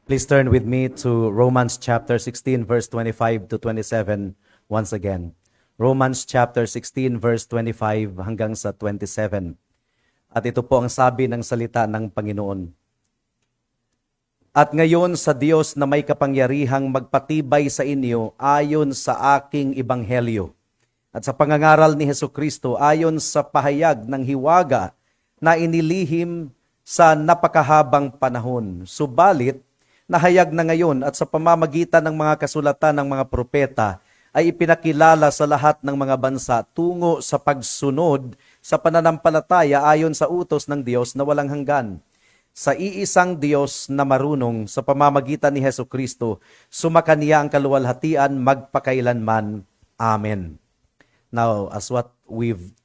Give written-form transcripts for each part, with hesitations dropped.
Please turn with me to Romans chapter 16, verse 25 to 27 once again. Romans chapter 16, verse 25 hanggang sa 27. At ito po ang sabi ng salita ng Panginoon. At ngayon sa Diyos na may kapangyarihang magpatibay sa inyo ayon sa aking ebanghelyo at sa pangangaral ni Hesukristo ayon sa pahayag ng hiwaga na inilihim sa napakahabang panahon. Subalit, nahayag na ngayon at sa pamamagitan ng mga kasulatan ng mga propeta ay ipinakilala sa lahat ng mga bansa tungo sa pagsunod sa pananampalataya ayon sa utos ng Diyos na walang hanggan. Sa iisang Diyos na marunong sa pamamagitan ni Hesukristo, sumakaniya ang kaluwalhatian magpakailanman. Amen. Now, as what we've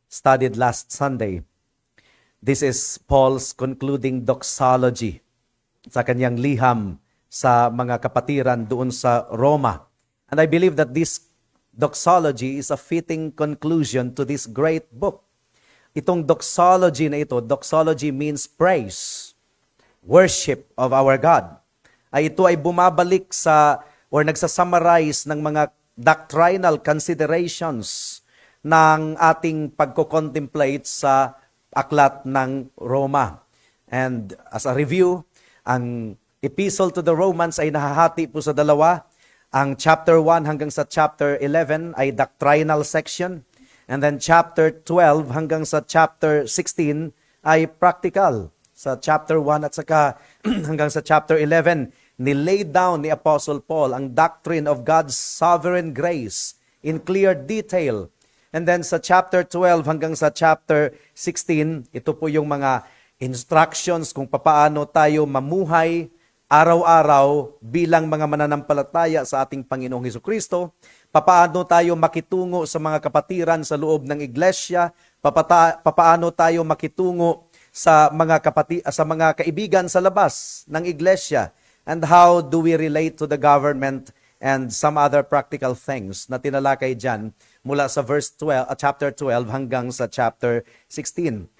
studied last Sunday, this is Paul's concluding doxology sa kanyang liham sa mga kapatiran doon sa Roma. And I believe that this doxology is a fitting conclusion to this great book. Itong doxology na ito, doxology means praise, worship of our God. Ito ay bumabalik sa or nagsasummarize ng mga doctrinal considerations ng ating pagko-contemplate sa aklat ng Roma. And as a review, ang Epistle to the Romans ay nahahati po sa dalawa. Ang chapter 1 hanggang sa chapter 11 ay doctrinal section. And then chapter 12 hanggang sa chapter 16 ay practical. Sa chapter 1 at saka hanggang sa chapter 11, nilay down ni Apostle Paul ang doctrine of God's sovereign grace in clear detail. And then sa chapter 12 hanggang sa chapter 16, ito po yung mga instructions kung papaano tayo mamuhay araw-araw bilang mga mananampalataya sa ating Panginoong Hesukristo, papaano tayo makitungo sa mga kapatiran sa loob ng iglesia, papaano tayo makitungo sa mga kaibigan sa labas ng iglesia, and how do we relate to the government and some other practical things na tinalakay dyan mula sa chapter 12 hanggang sa chapter 16.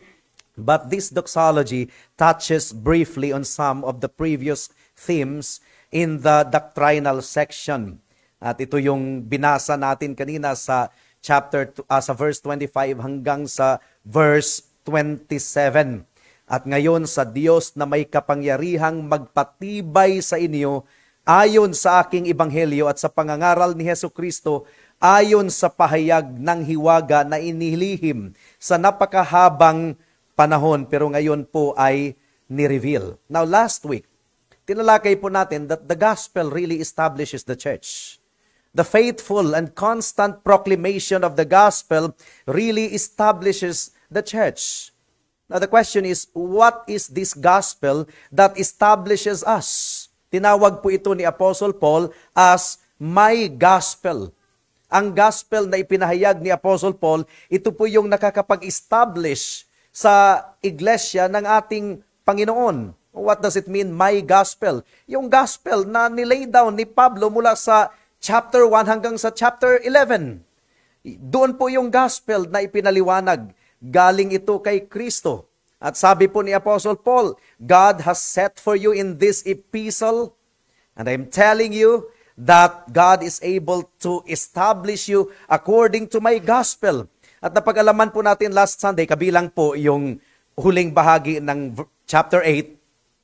But this doxology touches briefly on some of the previous themes in the doctrinal section. At ito yung binasa natin kanina sa sa verse 25 hanggang sa verse 27. At ngayon sa Diyos na may kapangyarihang magpatibay sa inyo ayon sa aking ebanghelyo at sa pangangaral ni Hesukristo ayon sa pahayag ng hiwaga na inilihim sa napakahabang panahon pero ngayon po ay ni-reveal. Now last week, tinalakay po natin that the gospel really establishes the church. The faithful and constant proclamation of the gospel really establishes the church. Now the question is, what is this gospel that establishes us? Tinawag po ito ni Apostle Paul as my gospel. Ang gospel na ipinahayag ni Apostle Paul, ito po yung nakakapag-establish sa iglesia ng ating Panginoon. What does it mean, my gospel? Yung gospel na nilay down ni Pablo mula sa chapter 1 hanggang sa chapter 11. Doon po yung gospel na ipinaliwanag. Galing ito kay Kristo. At sabi po ni Apostle Paul, God has set for you in this epistle, and I'm telling you that God is able to establish you according to my gospel. At napag-alaman po natin last Sunday, kabilang po yung huling bahagi ng chapter 8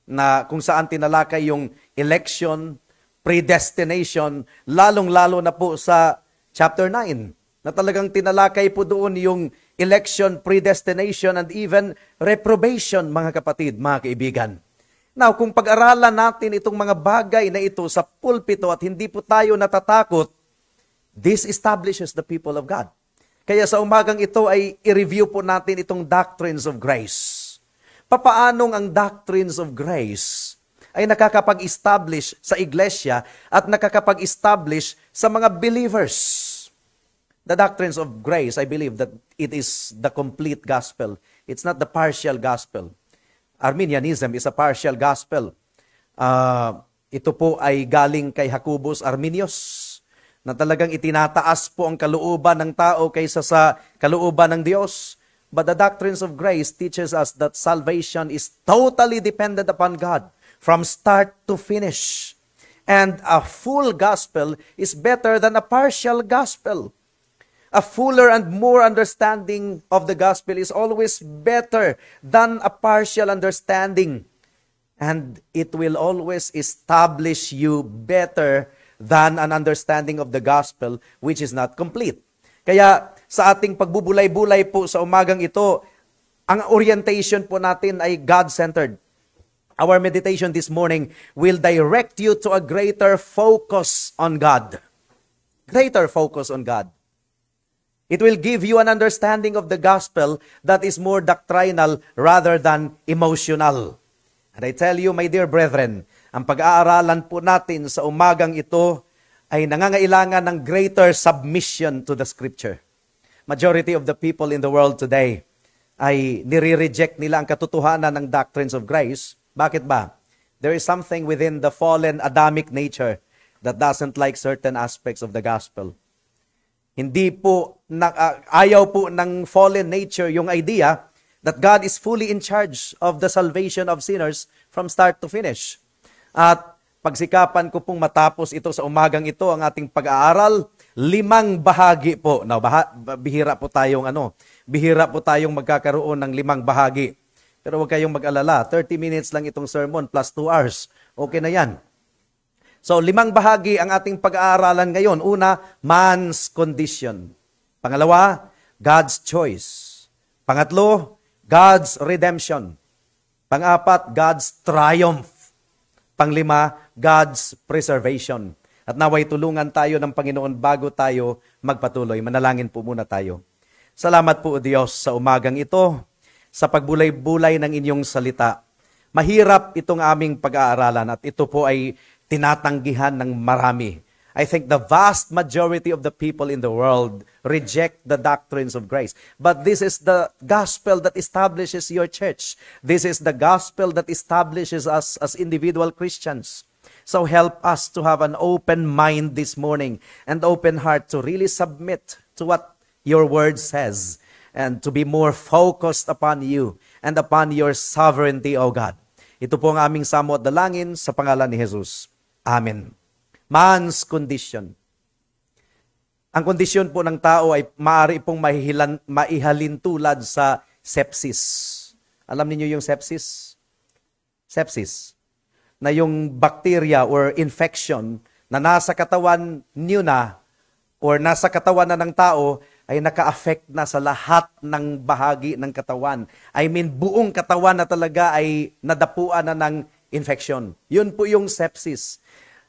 na kung saan tinalakay yung election, predestination, lalong-lalo na po sa chapter 9 na talagang tinalakay po doon yung election, predestination, and even reprobation, mga kapatid, mga kaibigan. Now, kung pag-aralan natin itong mga bagay na ito sa pulpito at hindi po tayo natatakot, this establishes the people of God. Kaya sa umagang ito ay i-review po natin itong doctrines of grace. Papaanong ang doctrines of grace ay nakakapag-establish sa iglesia at nakakapag-establish sa mga believers. The doctrines of grace, I believe that it is the complete gospel. It's not the partial gospel. Arminianism is a partial gospel. Ito po ay galing kay Jacobus Arminius, na talagang itinataas po ang kalooban ng tao kaysa sa kalooban ng Diyos. But the doctrines of grace teaches us that salvation is totally dependent upon God from start to finish. And a full gospel is better than a partial gospel. A fuller and more understanding of the gospel is always better than a partial understanding. And it will always establish you better than an understanding of the gospel which is not complete. Kaya sa ating pagbubulay-bulay po sa umagang ito, ang orientation po natin ay God-centered. Our meditation this morning will direct you to a greater focus on God. Greater focus on God. It will give you an understanding of the gospel that is more doctrinal rather than emotional. And I tell you, my dear brethren, ang pag-aaralan po natin sa umagang ito ay nangangailangan ng greater submission to the Scripture. Majority of the people in the world today ay nire-reject nila ang katotohanan ng doctrines of grace. Bakit ba? There is something within the fallen Adamic nature that doesn't like certain aspects of the gospel. Hindi po, ayaw po ng fallen nature yung idea that God is fully in charge of the salvation of sinners from start to finish. At pagsikapan ko pong matapos ito sa umagang ito, ang ating pag-aaral, 5 bahagi po. Now, bihira po tayong magkakaroon ng 5 bahagi. Pero huwag kayong mag-alala, 30 minutes lang itong sermon plus 2 hours. Okay na yan. So, 5 bahagi ang ating pag-aaralan ngayon. Una, man's condition. Pangalawa, God's choice. Pangatlo, God's redemption. Pang-apat, God's triumph. Pang-5, God's preservation. At naway tulungan tayo ng Panginoon bago tayo magpatuloy. Manalangin po muna tayo. Salamat po, Diyos, sa umagang ito, sa pagbulay-bulay ng inyong salita. Mahirap itong aming pag-aaralan at ito po ay tinatanggihan ng marami. I think the vast majority of the people in the world reject the doctrines of grace. But this is the gospel that establishes your church. This is the gospel that establishes us as individual Christians. So help us to have an open mind this morning and open heart to really submit to what your word says and to be more focused upon you and upon your sovereignty, O God. Ito po ang aming samo at dalangin sa pangalan ni Jesus. Amen. Man's condition. Ang kondisyon po ng tao ay maaari pong maihalin tulad sa sepsis. Alam niyo yung sepsis? Sepsis. Na yung bacteria or infection na nasa katawan niyo na or nasa katawan na ng tao ay naka-affect na sa lahat ng bahagi ng katawan. I mean, buong katawan na talaga ay nadapuan na ng infection. Yun po yung sepsis.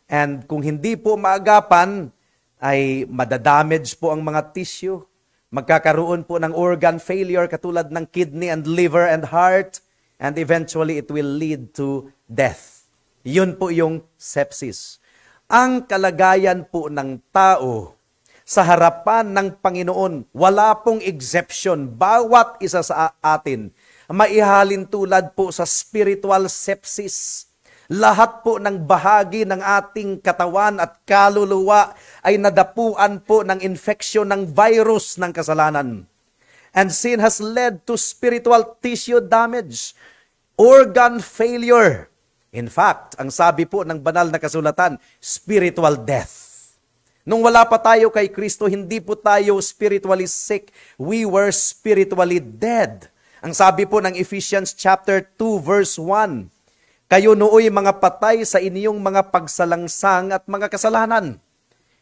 And kung hindi po maagapan, ay madadamage po ang mga tissue. Magkakaroon po ng organ failure katulad ng kidney and liver and heart. And eventually it will lead to death. Yun po yung sepsis. Ang kalagayan po ng tao sa harapan ng Panginoon, wala pong exception. Bawat isa sa atin, maihalin tulad po sa spiritual sepsis. Lahat po ng bahagi ng ating katawan at kaluluwa ay nadapuan po ng infeksyon ng virus ng kasalanan. And sin has led to spiritual tissue damage, organ failure. In fact, ang sabi po ng banal na kasulatan, spiritual death. Nung wala pa tayo kay Kristo, hindi po tayo spiritually sick. We were spiritually dead. Ang sabi po ng Ephesians chapter 2 verse 1, kayo nooy mga patay sa inyong mga pagsalangsang at mga kasalanan.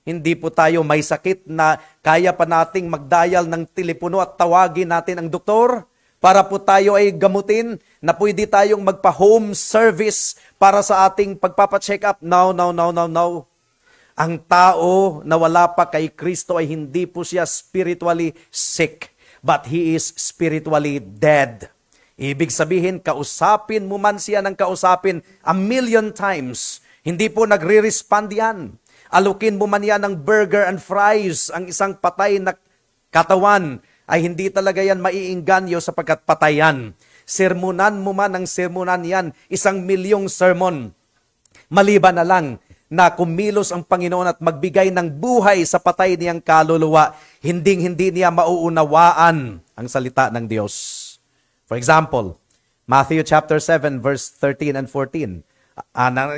Hindi po tayo may sakit na kaya pa nating magdial ng telepono at tawagin natin ang doktor para po tayo ay gamutin, na pwede tayong magpa-home service para sa ating pagpapacheck up. No. Ang tao na wala pa kay Kristo ay hindi po siya spiritually sick, but he is spiritually dead. Ibig sabihin, kausapin mo man siya ng kausapin 1,000,000 times, hindi po nagre-respond yan. Alukin mo man yan ng burger and fries, ang isang patay na katawan, ay hindi talaga yan maiinganyo sapagkat patayan. Sermonan mo man ng sermonan yan, 1,000,000 sermon. Maliban na lang na kumilos ang Panginoon at magbigay ng buhay sa patay niyang kaluluwa, hindi niya mauunawaan ang salita ng Diyos. For example, Matthew chapter 7 verse 13 and 14.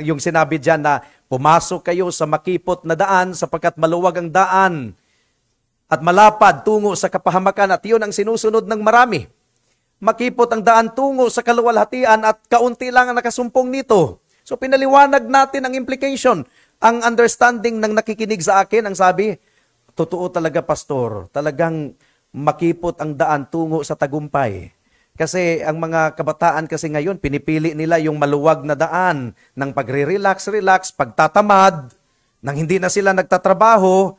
Yung sinabi dyan na pumasok kayo sa makipot na daan sapagkat maluwag ang daan at malapad tungo sa kapahamakan at yun ang sinusunod ng marami. Makipot ang daan tungo sa kaluwalhatian at kaunti lang ang nakasumpong nito. So pinaliwanag natin ang implication. Ang understanding ng nakikinig sa akin, ang sabi, totoo talaga pastor, talagang makipot ang daan tungo sa tagumpay. Kasi ang mga kabataan kasi ngayon, pinipili nila yung maluwag na daan ng pagre-relax, pagtatamad, nang hindi na sila nagtatrabaho.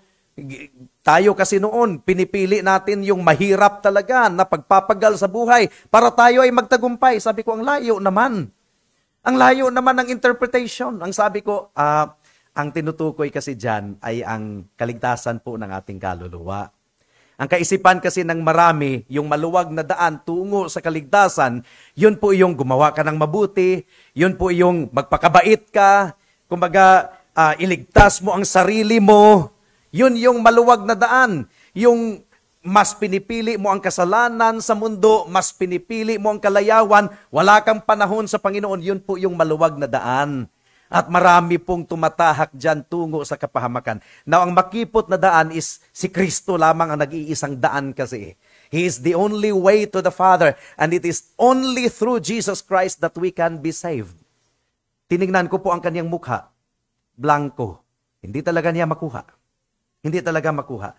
Tayo kasi noon, pinipili natin yung mahirap talaga na pagpapagal sa buhay para tayo ay magtagumpay. Sabi ko, ang layo naman. Ang layo naman ng interpretation. Ang sabi ko, ang tinutukoy kasi dyan ay ang kaligtasan po ng ating kaluluwa. Ang kaisipan kasi ng marami, yung maluwag na daan tungo sa kaligtasan, yun po yung gumawa ka ng mabuti, yun po yung magpakabait ka, kumbaga iligtas mo ang sarili mo, yun yung maluwag na daan. Yung mas pinipili mo ang kasalanan sa mundo, mas pinipili mo ang kalayawan, wala kang panahon sa Panginoon, yun po yung maluwag na daan. At marami pong tumatahak dyan tungo sa kapahamakan. Now, ang makipot na daan is si Kristo lamang ang nag-iisang daan kasi. He is the only way to the Father and it is only through Jesus Christ that we can be saved. Tinignan ko po ang kanyang mukha. Blanco. Hindi talaga niya makuha. Hindi talaga makuha.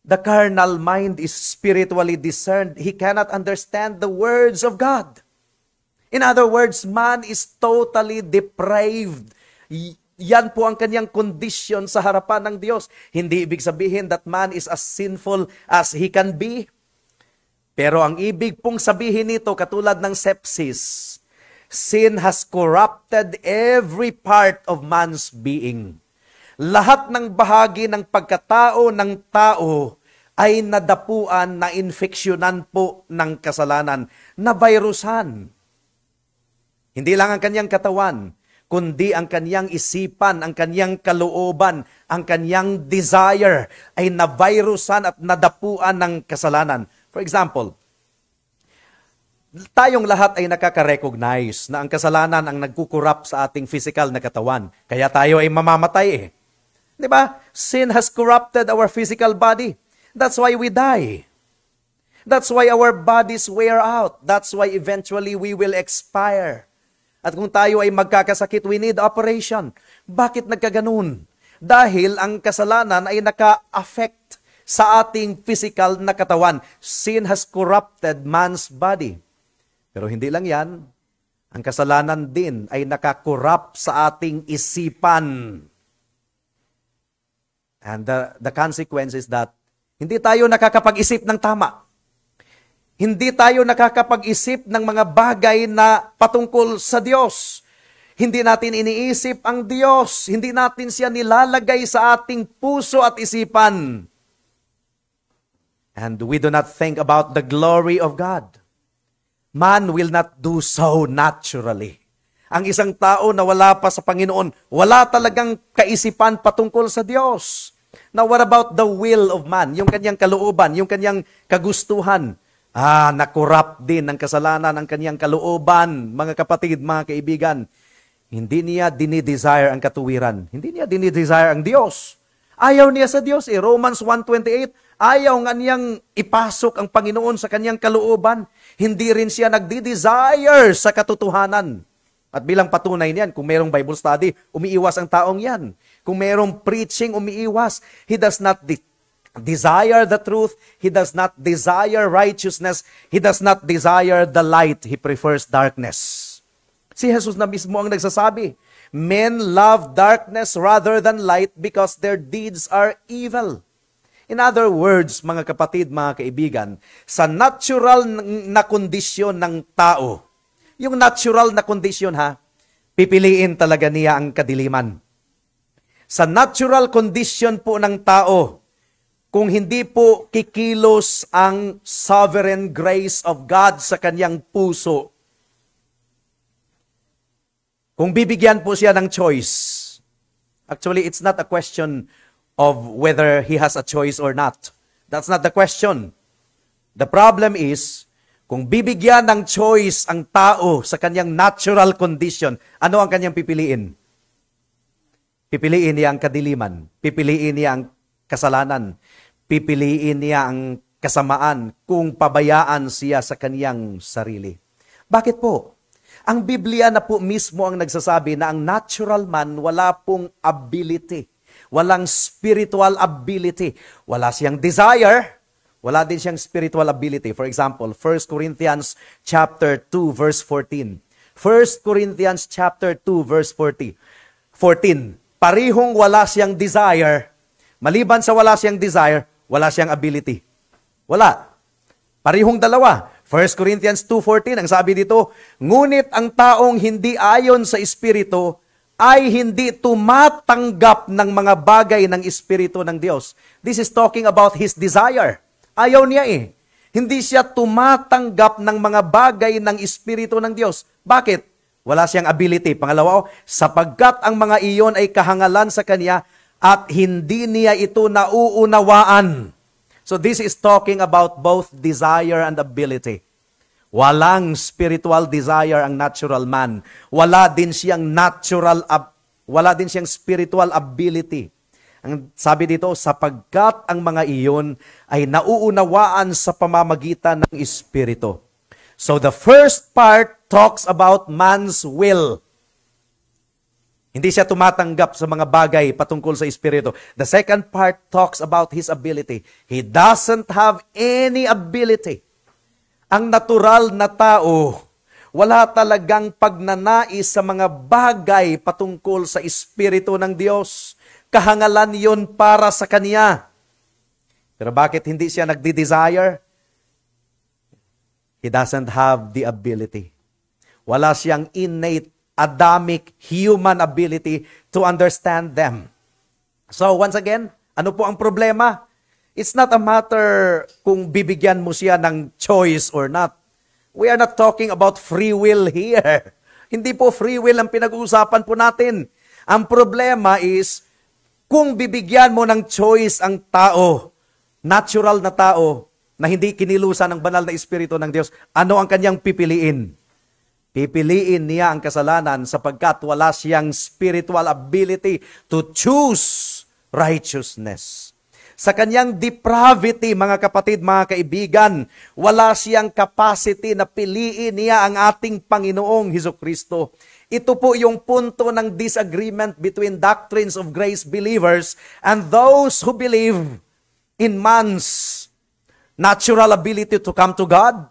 The carnal mind is spiritually discerned. He cannot understand the words of God. In other words, man is totally depraved. Yan po ang kanyang condition sa harapan ng Diyos. Hindi ibig sabihin that man is as sinful as he can be. Pero ang ibig pong sabihin nito, katulad ng sepsis, sin has corrupted every part of man's being. Lahat ng bahagi ng pagkatao ng tao ay nadapuan, na infeksyonan po ng kasalanan, na virusan. Hindi lang ang kanyang katawan, kundi ang kanyang isipan, ang kanyang kalooban, ang kanyang desire ay na-virusan at nadapuan ng kasalanan. For example, tayong lahat ay nakaka-recognize na ang kasalanan ang nagkukurap sa ating physical na katawan. Kaya tayo ay mamamatay eh. Di ba? Sin has corrupted our physical body. That's why we die. That's why our bodies wear out. That's why eventually we will expire. At kung tayo ay magkakasakit, we need operation. Bakit nagkaganon? Dahil ang kasalanan ay naka-affect sa ating physical na katawan. Sin has corrupted man's body. Pero hindi lang yan. Ang kasalanan din ay nakakorrupt sa ating isipan. And the consequence is that hindi tayo nakakapag-isip ng tama. Hindi tayo nakakapag-isip ng mga bagay na patungkol sa Diyos. Hindi natin iniisip ang Diyos. Hindi natin siya nilalagay sa ating puso at isipan. And we do not think about the glory of God. Man will not do so naturally. Ang isang tao na wala pa sa Panginoon, wala talagang kaisipan patungkol sa Diyos. Now, what about the will of man? Yung kanyang kalooban, yung kanyang kagustuhan. Nakorrupt din ng kasalanan ang kanyang kalooban, mga kapatid, mga kaibigan. Hindi niya dinidesire ang katuwiran. Hindi niya dinidesire ang Diyos. Ayaw niya sa Diyos. Romans 1:28, ayaw nga niyang ipasok ang Panginoon sa kanyang kalooban. Hindi rin siya nagdi-desire sa katotohanan. At bilang patunay niyan, kung mayroong Bible study, umiiwas ang taong yan. Kung mayroong preaching, umiiwas. He does not desire the truth. He does not desire righteousness. He does not desire the light. He prefers darkness. Si Jesus na mismo ang nagsasabi, men love darkness rather than light because their deeds are evil. In other words, mga kapatid, mga kaibigan, sa natural na kondisyon ng tao, yung natural na kondisyon pipiliin talaga niya ang kadiliman. Sa natural condition po ng tao, kung hindi po kikilos ang sovereign grace of God sa kanyang puso, kung bibigyan po siya ng choice, actually, it's not a question of whether he has a choice or not. That's not the question. The problem is, Kung bibigyan ng choice ang tao sa kanyang natural condition, ano ang kanyang pipiliin? Pipiliin niya ang kadiliman. Pipiliin niya ang kasalanan. Pipiliin niya ang kasamaan kung pabayaan siya sa kanyang sarili. Bakit po? Ang Biblia na po mismo ang nagsasabi na ang natural man wala pong ability. Walang spiritual ability. Wala siyang desire. Wala din siyang spiritual ability. For example, 1 Corinthians chapter 2 verse 14. 1 Corinthians chapter 2 verse 14. Parihong wala siyang desire. Maliban sa wala siyang desire, wala siyang ability. Wala. Parihong dalawa. 1 Corinthians 2:14, ang sabi dito, ngunit ang taong hindi ayon sa Espiritu ay hindi tumatanggap ng mga bagay ng Espiritu ng Diyos. This is talking about his desire. Ayaw niya eh. Hindi siya tumatanggap ng mga bagay ng Espiritu ng Diyos. Bakit? Wala siyang ability. Pangalawa, sapagkat ang mga iyon ay kahangalan sa kanya at hindi niya ito nauunawaan. So this is talking about both desire and ability. Walang spiritual desire ang natural man. Wala din siyang spiritual ability. Ang sabi dito, sapagkat ang mga iyon ay nauunawaan sa pamamagitan ng Espiritu. So the first part talks about man's will. Hindi siya tumatanggap sa mga bagay patungkol sa Espiritu. The second part talks about his ability. He doesn't have any ability. Ang natural na tao, wala talagang pagnanais sa mga bagay patungkol sa Espiritu ng Diyos. Kahangalan yon para sa kanya. Pero bakit hindi siya nagdi-desire? He doesn't have the ability. Wala siyang innate, Adamic, human ability to understand them. So once again, ano po ang problema? It's not a matter kung bibigyan mo siya ng choice or not. We are not talking about free will here. Hindi po free will ang pinag-uusapan po natin. Ang problema is, kung bibigyan mo ng choice ang tao, natural na tao, na hindi kinilusan ng banal na Espiritu ng Diyos, ano ang kanyang pipiliin? Pipiliin niya ang kasalanan sapagkat wala siyang spiritual ability to choose righteousness. Sa kanyang depravity, mga kapatid, mga kaibigan, wala siyang capacity na piliin niya ang ating Panginoong Hesukristo. Ito po yung punto ng disagreement between doctrines of grace believers and those who believe in man's natural ability to come to God.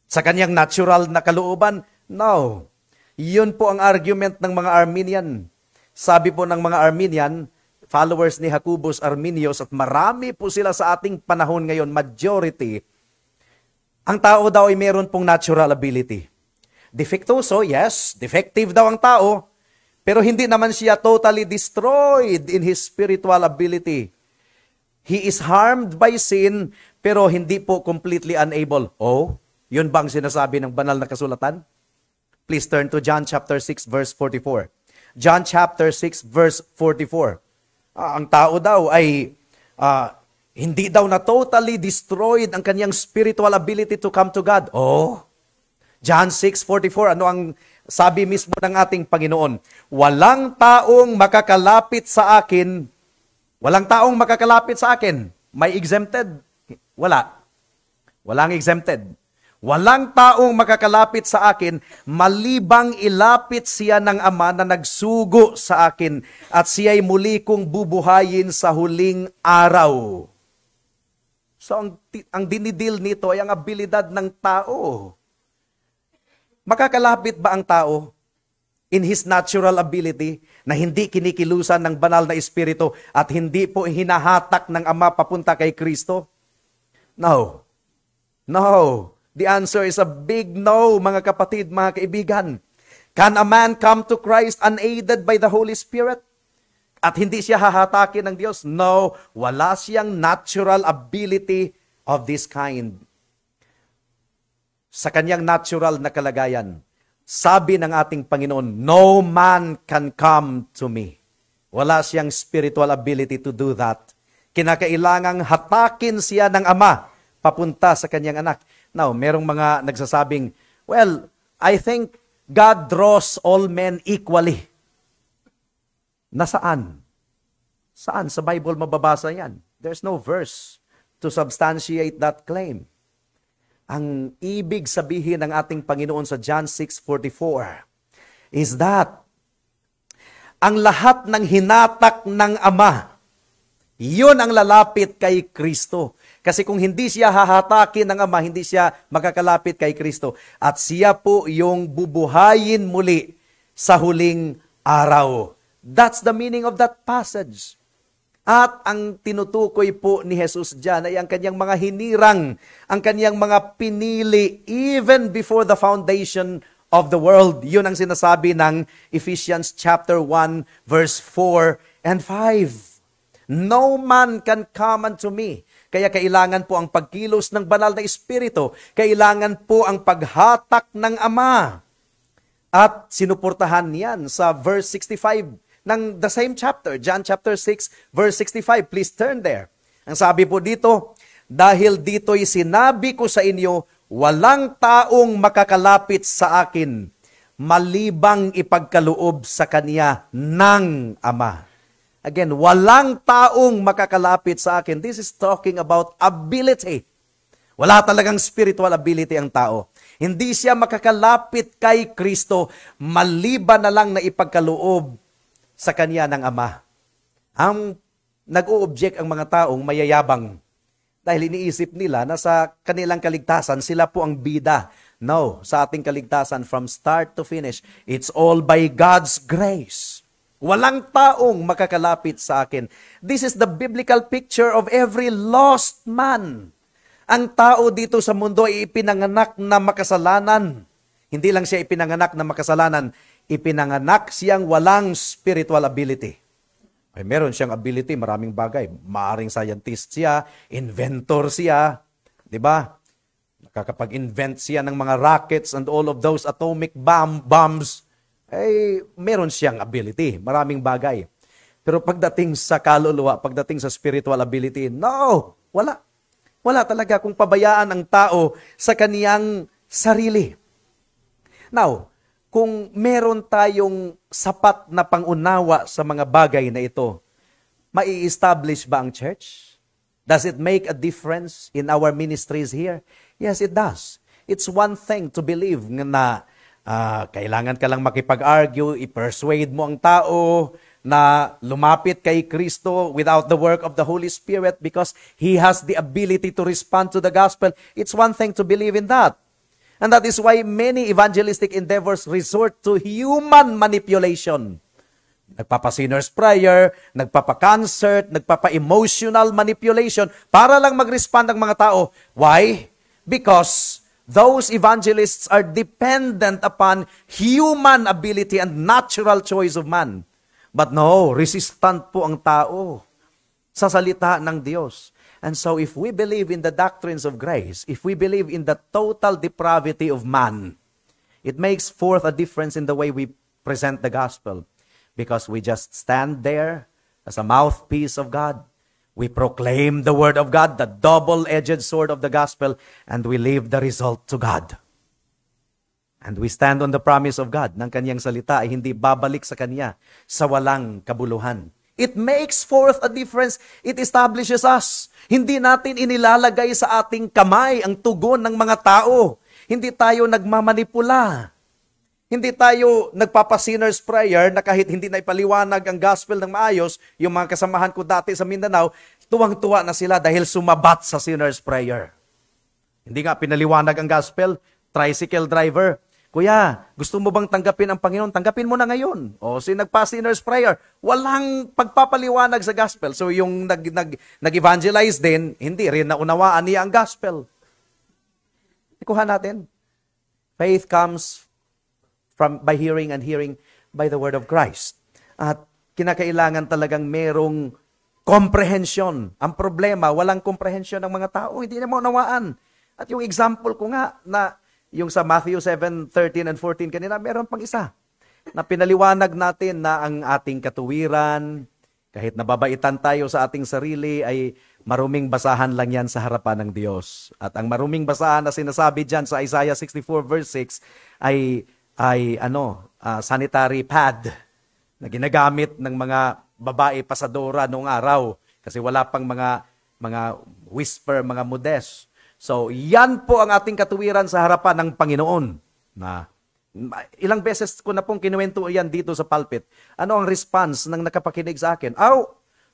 Sa kanyang natural na kalooban, no. Yun po ang argument ng mga Arminian. Sabi po ng mga Arminian, followers ni Jacobus Arminius, at marami po sila sa ating panahon ngayon, majority, ang tao daw ay meron pong natural ability. Defectuoso, yes, defective daw ang tao, pero hindi naman siya totally destroyed in his spiritual ability. He is harmed by sin, pero hindi po completely unable. Oh, yun ba ang sinasabi ng banal na kasulatan? Please turn to John chapter 6 verse 44. John chapter 6 verse 44. Ang tao daw ay hindi daw na totally destroyed ang kanyang spiritual ability to come to God. Oh, John 6:44, ano ang sabi mismo ng ating Panginoon? Walang taong makakalapit sa akin. Walang taong makakalapit sa akin. May exempted? Wala. Walang exempted. Walang taong makakalapit sa akin, malibang ilapit siya ng Ama na nagsugo sa akin, at siya'y muli kong bubuhayin sa huling araw. So, ang dinidil nito ay ang abilidad ng tao. Makakalapit ba ang tao in his natural ability na hindi kinikilusan ng banal na Espiritu at hindi po hinahatak ng Ama papunta kay Kristo? No. No. The answer is a big no, mga kapatid, mga kaibigan. Can a man come to Christ unaided by the Holy Spirit? At hindi siya hahatakin ng Diyos? No. Wala siyang natural ability of this kind. Sa kanyang natural na kalagayan, sabi ng ating Panginoon, no man can come to me. Wala siyang spiritual ability to do that. Kinakailangang hatakin siya ng Ama papunta sa kanyang anak. Now, merong mga nagsasabing, well, I think God draws all men equally. Nasaan? Saan? Sa Bible mababasa yan. There's no verse to substantiate that claim. Ang ibig sabihin ng ating Panginoon sa John 6:44 is that ang lahat ng hinatak ng Ama, yun ang lalapit kay Kristo. Kasi kung hindi siya hahatakin ng Ama, hindi siya makakalapit kay Kristo. At siya po yung bubuhayin muli sa huling araw. That's the meaning of that passage. At ang tinutukoy po ni Jesus dyan ay ang kanyang mga hinirang, ang kanyang mga pinili even before the foundation of the world. Yun ang sinasabi ng Ephesians chapter 1 verse 4 and 5. No man can come unto me. Kaya kailangan po ang pagkilos ng banal na Espiritu. Kailangan po ang paghatak ng Ama. At sinuportahan yan sa verse 65 ng the same chapter, John chapter 6, verse 65. Please turn there. Ang sabi po dito, dahil dito'y sinabi ko sa inyo, walang taong makakalapit sa akin, malibang ipagkaloob sa Kanya ng Ama. Again, walang taong makakalapit sa akin. This is talking about ability. Wala talagang spiritual ability ang tao. Hindi siya makakalapit kay Kristo, maliban na lang na ipagkaloob sa Kanya ng Ama. Ang nag-o-object ang mga taong mayayabang dahil iniisip nila na sa kanilang kaligtasan, sila po ang bida. No, sa ating kaligtasan from start to finish, it's all by God's grace. Walang taong makakalapit sa akin. This is the biblical picture of every lost man. Ang tao dito sa mundo ay ipinanganak na makasalanan. Hindi lang siya ipinanganak na makasalanan, ipinanganak siyang walang spiritual ability. Ay, meron siyang ability, maraming bagay. Maaring scientist siya, inventor siya, di ba? Nakakapag-invent siya ng mga rockets and all of those atomic bombs. Ay, meron siyang ability, maraming bagay. Pero pagdating sa kaluluwa, pagdating sa spiritual ability, no, wala. Wala talaga kung pabayaan ang tao sa kaniyang sarili. Now, kung meron tayong sapat na pangunawa sa mga bagay na ito, mai-establish ba ang church? Does it make a difference in our ministries here? Yes, it does. It's one thing to believe na kailangan ka lang makipag-argue, i-persuade mo ang tao na lumapit kay Kristo without the work of the Holy Spirit because He has the ability to respond to the gospel. It's one thing to believe in that. And that is why many evangelistic endeavors resort to human manipulation. Nagpapa-sinner's prayer, nagpapa-concert, nagpapa-emotional manipulation para lang mag-respond ang mga tao. Why? Because those evangelists are dependent upon human ability and natural choice of man. But no, resistant po ang tao sa salita ng Diyos. And so if we believe in the doctrines of grace, if we believe in the total depravity of man, it makes forth a difference in the way we present the gospel. Because we just stand there as a mouthpiece of God. We proclaim the word of God, the double-edged sword of the gospel, and we leave the result to God. And we stand on the promise of God ng Kanyang salita ay hindi babalik sa Kanya sa walang kabuluhan. It makes forth a difference. It establishes us. Hindi natin inilalagay sa ating kamay ang tugon ng mga tao. Hindi tayo nagmamanipula. Hindi tayo nagpapa-sinner's prayer na kahit hindi na ipaliwanag ang gospel ng maayos, yung mga kasamahan ko dati sa Mindanao, tuwang-tuwa na sila dahil sumabat sa sinner's prayer. Hindi nga pinaliwanag ang gospel, tricycle driver. Kuya, gusto mo bang tanggapin ang Panginoon? Tanggapin mo na ngayon. O nagpa-sinner's prayer. Walang pagpapaliwanag sa gospel. So yung nag-evangelize din, hindi rin naunawaan niya ang gospel. Ikuha natin. Faith comes by hearing and hearing by the word of Christ. At kinakailangan talagang merong comprehension. Ang problema, walang comprehension ng mga tao. Hindi na maunawaan. At yung example ko nga na yung sa Matthew 7:13 and 14 kanina, meron pang isa na pinaliwanag natin na ang ating katuwiran, Kahit nababaitan tayo sa ating sarili, ay maruming basahan lang yan sa harapan ng Diyos. At ang maruming basahan na sinasabi dyan sa Isaiah 64 verse 6 ay sanitary pad na ginagamit ng mga babae pasadora noong araw. Kasi wala pang mga whisper, mga modest. So, yan po ang ating katuwiran sa harapan ng Panginoon. Na ilang beses ko na pong kinuwento yan dito sa pulpit. Ano ang response ng nakapakinig sa akin?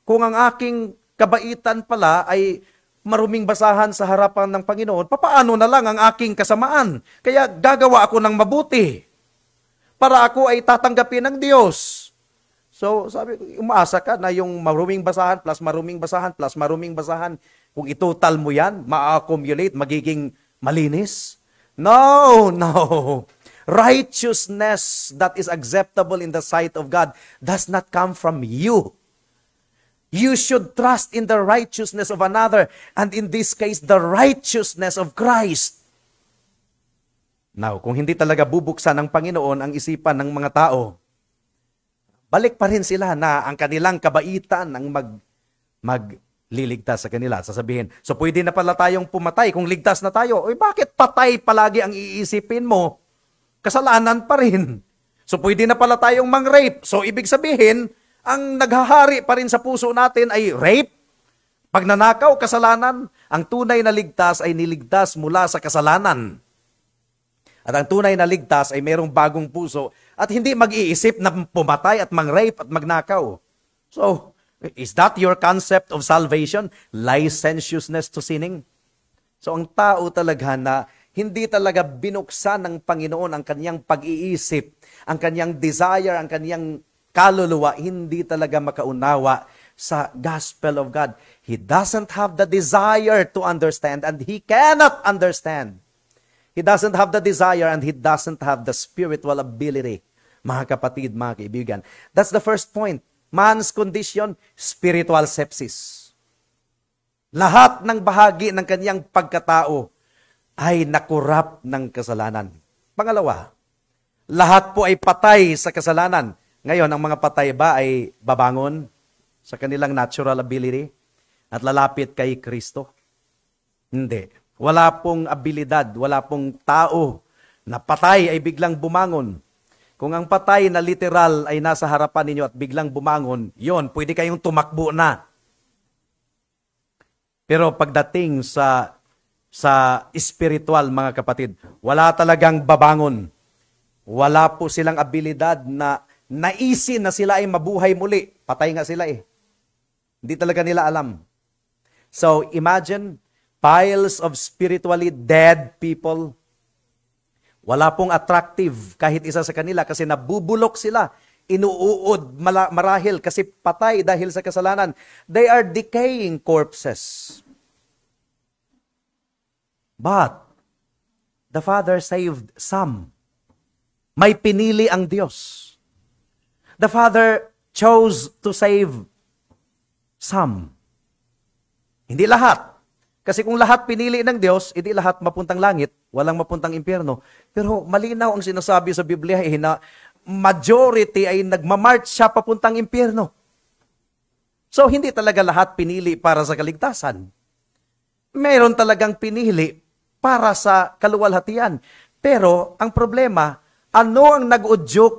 Kung ang aking kabaitan pala ay maruming basahan sa harapan ng Panginoon, papaano na lang ang aking kasamaan? Kaya gagawa ako ng mabuti para ako ay tatanggapin ng Diyos. So, sabi ko, umaasa ka na yung maruming basahan plus maruming basahan plus maruming basahan, kung itotal mo yan, ma-accumulate, magiging malinis? No. Righteousness that is acceptable in the sight of God does not come from you. You should trust in the righteousness of another, and in this case, the righteousness of Christ. Now, kung hindi talaga bubuksan ng Panginoon ang isipan ng mga tao, balik pa rin sila na ang kanilang kabaitan ang magliligtas sa kanila. Sasabihin, so pwede na pala tayong pumatay kung ligtas na tayo. Bakit patay palagi ang iisipin mo? Kasalanan pa rin. So pwede na pala tayong mang-rape. So ibig sabihin, ang naghahari pa rin sa puso natin ay rape. Pagnanakaw, kasalanan. Ang tunay na ligtas ay niligtas mula sa kasalanan. At ang tunay na ligtas ay mayroong bagong puso at hindi mag-iisip na pumatay at mang-rape at magnakaw. So, is that your concept of salvation? Licentiousness to sinning? So, ang tao talaga na hindi talaga binuksan ng Panginoon ang kanyang pag-iisip, ang kanyang desire, ang kanyang kaluluwa, hindi talaga makaunawa sa gospel of God. He doesn't have the desire to understand and he cannot understand. He doesn't have the desire and he doesn't have the spiritual ability. Mga kapatid, mga kaibigan. That's the first point. Man's condition, spiritual sepsis. Lahat ng bahagi ng kanyang pagkatao ay nakurap ng kasalanan. Pangalawa, lahat po ay patay sa kasalanan. Ngayon, ang mga patay ba ay babangon sa kanilang natural ability at lalapit kay Kristo? Hindi. Wala pong abilidad, wala pong tao na patay ay biglang bumangon. Kung ang patay na literal ay nasa harapan ninyo at biglang bumangon, yon, pwede kayong tumakbo na. Pero pagdating sa spiritual, mga kapatid, wala talagang babangon. Wala po silang abilidad na naisin na sila ay mabuhay muli. Patay nga sila eh. Hindi talaga nila alam. So imagine, piles of spiritually dead people. Wala pong attractive kahit isa sa kanila kasi nabubulok sila. Inuuod marahil kasi patay dahil sa kasalanan. They are decaying corpses. But the Father saved some. May pinili ang Diyos. The Father chose to save some. Hindi lahat. Kasi kung lahat pinili ng Diyos, hindi lahat mapuntang langit, walang mapuntang impyerno. Pero malinaw ang sinasabi sa Biblia na majority ay nagmamarch siya papuntang impyerno. So hindi talaga lahat pinili para sa kaligtasan. Mayroon talagang pinili para sa kaluwalhatian. Pero ang problema, ano ang nag-udyok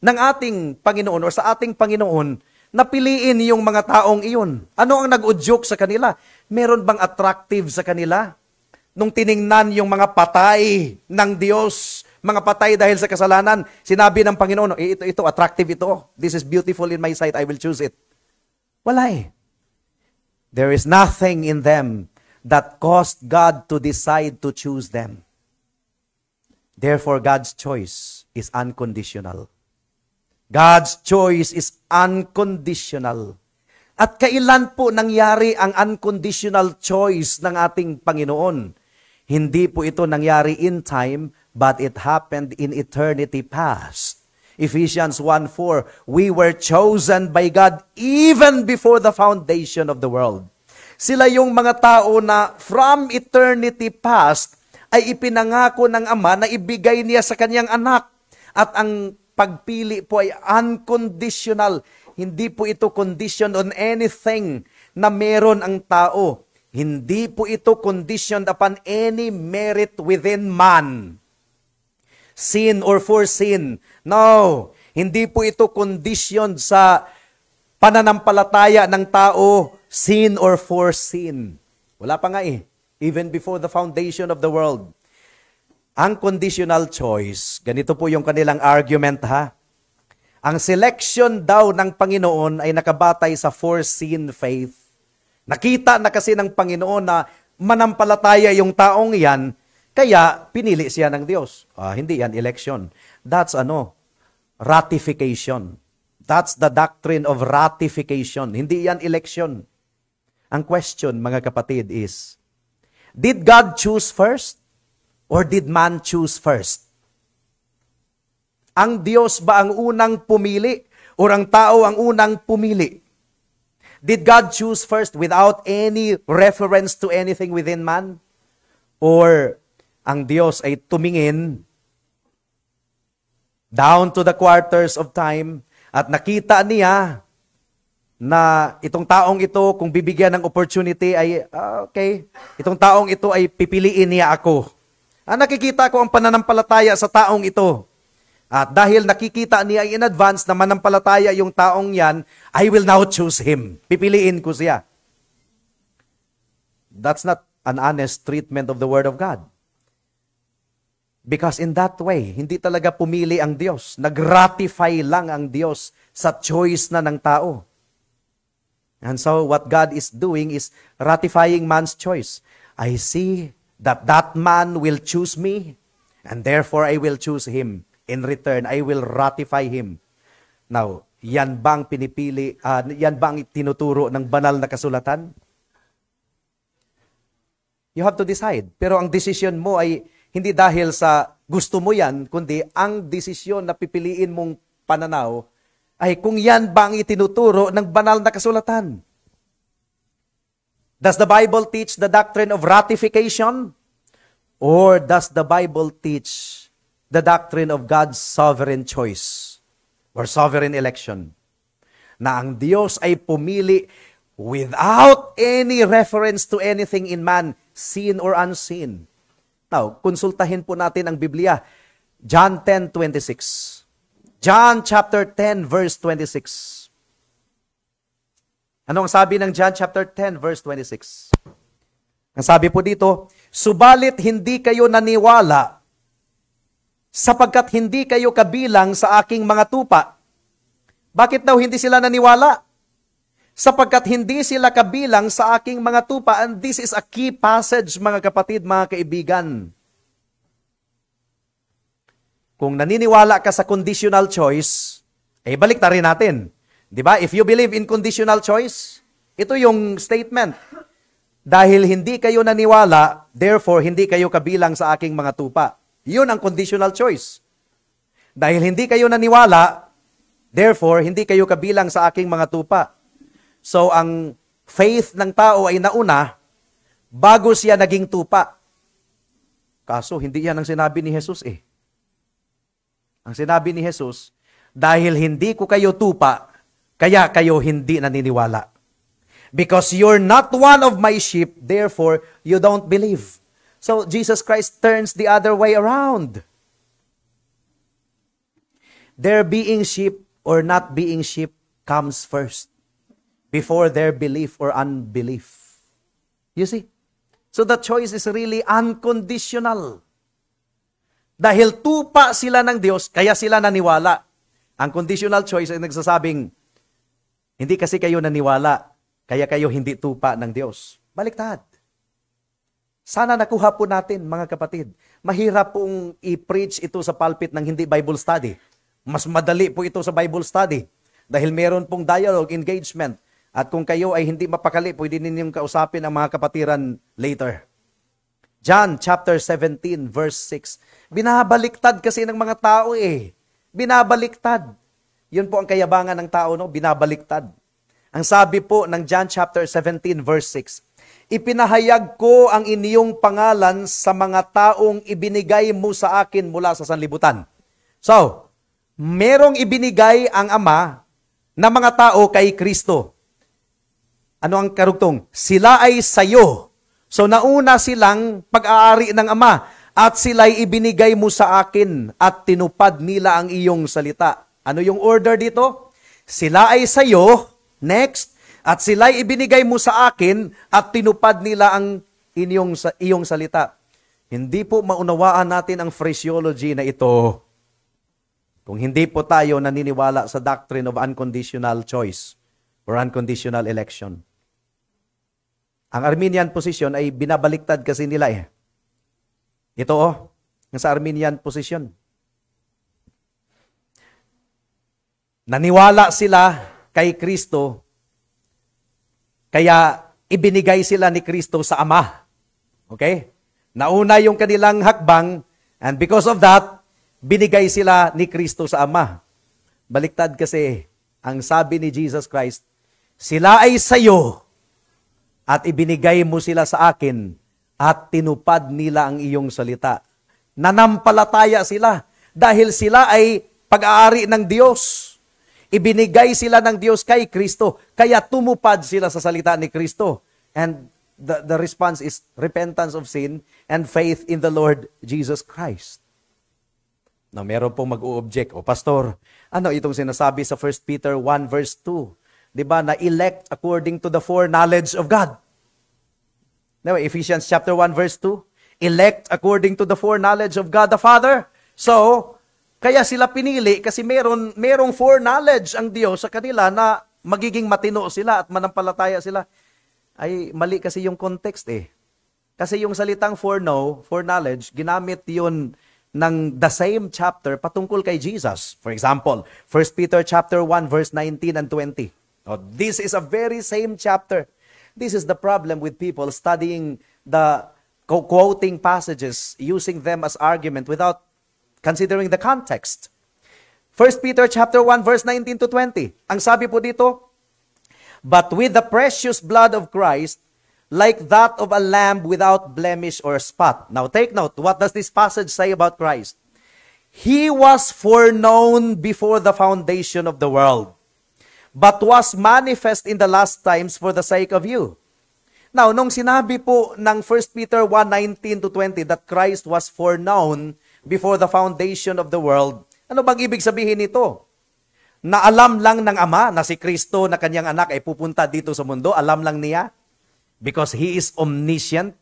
ng ating Panginoon o sa ating Panginoon na piliin yung mga taong iyon? Ano ang nag-udyok sa kanila? Meron bang attractive sa kanila? Nung tiningnan yung mga patay ng Diyos, mga patay dahil sa kasalanan, sinabi ng Panginoon, ito, attractive ito. This is beautiful in my sight, I will choose it. Wala eh. There is nothing in them that caused God to decide to choose them. Therefore, God's choice is unconditional. God's choice is unconditional. At kailan po nangyari ang unconditional choice ng ating Panginoon? Hindi po ito nangyari in time, but it happened in eternity past. Ephesians 1:4, we were chosen by God even before the foundation of the world. Sila yung mga tao na from eternity past ay ipinangako ng Ama na ibigay niya sa kanyang anak. At ang pagpili po ay unconditional. Hindi po ito conditioned on anything na meron ang tao. Hindi po ito conditioned upon any merit within man. Sin or for sin. No, hindi po ito conditioned sa pananampalataya ng tao, sin or for sin. Wala pa nga eh. Even before the foundation of the world. Ang conditional choice, ganito po yung kanilang argument ha. Ang selection daw ng Panginoon ay nakabatay sa foreseen faith. Nakita na kasi ng Panginoon na manampalataya yung taong yan, kaya pinili siya ng Diyos. Hindi yan election. That's ratification. That's the doctrine of ratification. Hindi yan election. Ang question, mga kapatid, is, did God choose first or did man choose first? Ang Diyos ba ang unang pumili o ang tao ang unang pumili? Did God choose first without any reference to anything within man? Or ang Diyos ay tumingin down to the quarters of time at nakita niya na itong taong ito, kung bibigyan ng opportunity ay, okay, itong taong ito ay pipiliin niya ako. Nakikita ko ang pananampalataya sa taong ito. At dahil nakikita niya in advance na manampalataya yung taong yan, I will now choose him. Pipiliin ko siya. That's not an honest treatment of the Word of God. Because in that way, hindi talaga pumili ang Diyos. Nag-ratify lang ang Diyos sa choice na ng tao. And so what God is doing is ratifying man's choice. I see that that man will choose me, and therefore I will choose him. In return, I will ratify him. Now, yan bang pinipili, yan bang tinuturo ng banal na kasulatan? You have to decide. Pero ang desisyon mo ay hindi dahil sa gusto mo yan, kundi ang desisyon na pipiliin mong pananaw ay kung yan bang itinuturo ng banal na kasulatan. Does the Bible teach the doctrine of ratification? Or does the Bible teach the doctrine of God's sovereign choice or sovereign election? Na ang Diyos ay pumili without any reference to anything in man, seen or unseen. Now, konsultahin po natin ang Biblia. John 10:26. John chapter 10 verse 26. Ano ang sabi ng John chapter 10 verse 26? Ang sabi po dito, subalit hindi kayo naniwala sapagkat hindi kayo kabilang sa aking mga tupa. Bakit daw hindi sila naniwala? Sapagkat hindi sila kabilang sa aking mga tupa. And this is a key passage, mga kapatid, mga kaibigan. Kung naniniwala ka sa conditional choice, balik na rin natin. Diba? If you believe in conditional choice, ito yung statement. Dahil hindi kayo naniwala, therefore hindi kayo kabilang sa aking mga tupa. Yun ang conditional choice. Dahil hindi kayo naniwala, therefore hindi kayo kabilang sa aking mga tupa. So ang faith ng tao ay nauna bago siya naging tupa. Kaso hindi yan ang sinabi ni Jesus eh. Ang sinabi ni Jesus, dahil hindi ko kayo tupa, kaya kayo hindi naniniwala. Because you're not one of my sheep, therefore you don't believe. So Jesus Christ turns the other way around. Their being sheep or not being sheep comes first before their belief or unbelief. You see? So the choice is really unconditional. Dahil tupa sila ng Diyos, kaya sila naniwala. Ang conditional choice ay nagsasabing, hindi kasi kayo naniwala, kaya kayo hindi tupa ng Diyos. Baliktad. Sana nakuha po natin, mga kapatid. Mahirap pong i-preach ito sa pulpit ng hindi Bible study. Mas madali po ito sa Bible study. Dahil meron pong dialogue, engagement. At kung kayo ay hindi mapakali, pwede ninyong kausapin ang mga kapatiran later. John chapter 17 verse 6. Binabaliktad kasi ng mga tao eh. Binabaliktad. Yun po ang kayabangan ng tao, no? Binabaliktad. Ang sabi po ng John chapter 17 verse 6, ipinahayag ko ang inyong pangalan sa mga taong ibinigay mo sa akin mula sa sanlibutan. So, merong ibinigay ang Ama na mga tao kay Kristo. Ano ang karugtong? Sila ay sayo. So nauna silang pag-aari ng Ama at sila'y ibinigay mo sa akin at tinupad nila ang iyong salita. Ano yung order dito? Sila ay sayo, next, at sila'y ibinigay mo sa akin at tinupad nila ang iyong salita. Hindi po maunawaan natin ang phraseology na ito kung hindi po tayo naniniwala sa doctrine of unconditional choice or unconditional election. Ang Arminian position ay binabaliktad kasi nila eh. Ito sa Arminian position. Naniwala sila kay Kristo, kaya ibinigay sila ni Kristo sa Ama. Okay? Nauna yung kanilang hakbang, and because of that, binigay sila ni Kristo sa Ama. Baliktad kasi, ang sabi ni Jesus Christ, sila ay sayo, at ibinigay mo sila sa akin, at tinupad nila ang iyong salita. Nanampalataya sila, dahil sila ay pag-aari ng Diyos. Ibinigay sila ng Diyos kay Kristo, kaya tumupad sila sa salita ni Kristo. And the response is repentance of sin and faith in the Lord Jesus Christ. Now, meron pong mag-o-object, Pastor, ano itong sinasabi sa 1 Peter 1 verse 2? Diba, na elect according to the foreknowledge of God. Now, Ephesians chapter 1 verse 2, elect according to the foreknowledge of God the Father. So, kaya sila pinili kasi merong foreknowledge ang Diyos sa kanila na magiging matino sila at manampalataya sila. Ay, mali kasi yung context eh. Kasi yung salitang foreknowledge, ginamit yun ng the same chapter patungkol kay Jesus. For example, 1 Peter chapter 1 verse 19 and 20. Oh, this is a very same chapter. This is the problem with people studying the quoting passages, using them as argument without considering the context. 1 Peter chapter 1 verse 19 to 20. Ang sabi po dito, but with the precious blood of Christ, like that of a lamb without blemish or spot. Now take note, what does this passage say about Christ? He was foreknown before the foundation of the world, but was manifest in the last times for the sake of you. Now, nung sinabi po ng 1 Peter 1:19 to 20 that Christ was foreknown before the foundation of the world, ano bang ibig sabihin nito? Na alam lang ng Ama na si Kristo na kanyang anak ay pupunta dito sa mundo, alam lang niya? Because He is omniscient.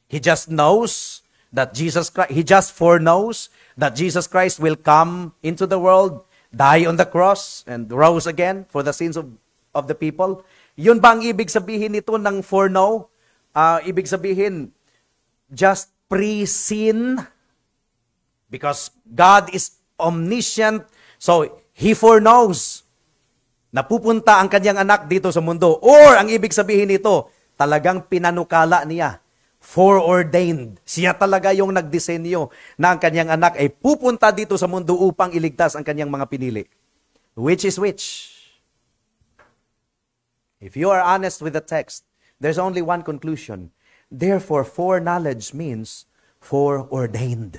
He just knows that He just foreknows that Jesus Christ will come into the world, die on the cross, and rose again for the sins of the people. Yun ba ang ibig sabihin nito ng foreknow? Ibig sabihin, just pre-sin. Because God is omniscient, so He foreknows na pupunta ang kanyang anak dito sa mundo. Or, ang ibig sabihin nito, talagang pinanukala niya, foreordained. Siya talaga yung nagdisenyo na ang kanyang anak ay pupunta dito sa mundo upang iligtas ang kanyang mga pinili. Which is which? If you are honest with the text, there's only one conclusion. Therefore, foreknowledge means foreordained.